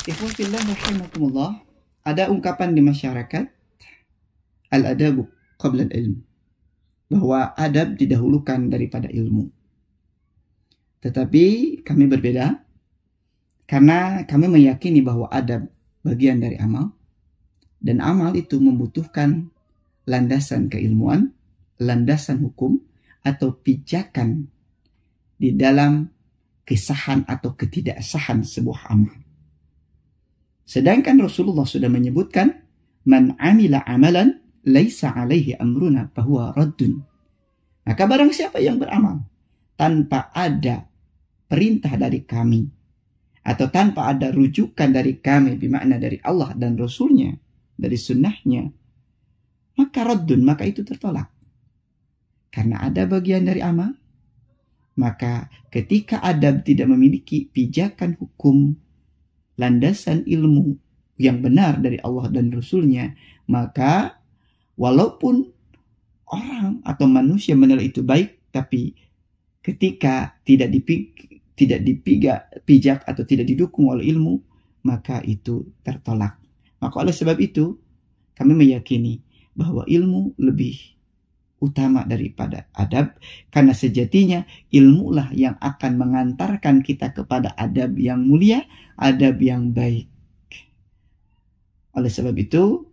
Ikhwan fillah rahimakumullah, ada ungkapan di masyarakat, al-adabu qabla al-ilm, bahwa adab didahulukan daripada ilmu. Tetapi kami berbeda, karena kami meyakini bahwa adab bagian dari amal, dan amal itu membutuhkan landasan keilmuan, landasan hukum, atau pijakan di dalam kesahan atau ketidaksahan sebuah amal. Sedangkan Rasulullah sudah menyebutkan, man amila amalan laisa alaihi amruna fahuwa raddun. Maka barang siapa yang beramal tanpa ada perintah dari kami, atau tanpa ada rujukan dari kami, bermakna dari Allah dan Rasulnya, dari sunnahnya, maka raddun, maka itu tertolak. Karena ada bagian dari amal, maka ketika adab tidak memiliki pijakan hukum, landasan ilmu yang benar dari Allah dan Rasulnya, maka walaupun orang atau manusia menilai itu baik, tapi ketika tidak dipijak atau tidak didukung oleh ilmu, maka itu tertolak. Maka oleh sebab itu kami meyakini bahwa ilmu lebih utama daripada adab, karena sejatinya ilmulah yang akan mengantarkan kita kepada adab yang mulia, adab yang baik. Oleh sebab itu,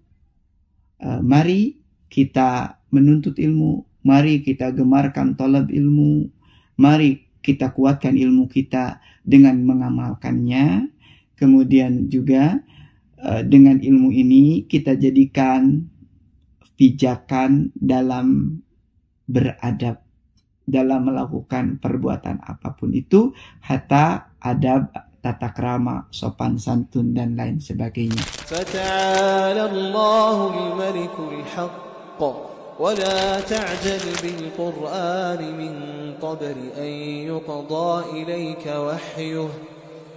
mari kita menuntut ilmu, mari kita gemarkan talab ilmu, mari kita kuatkan ilmu kita dengan mengamalkannya. Kemudian juga dengan ilmu ini kita jadikan pijakan dalam beradab, dalam melakukan perbuatan apapun itu, hatta adab, tata krama, sopan santun, dan lain sebagainya. Fata'ala Allahul Malikul Haqq, wa la ta'jal bil Qur'an min qabli an yuqda ilayka wahyuh,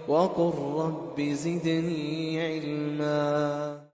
wa qur rabbi zidni ilma.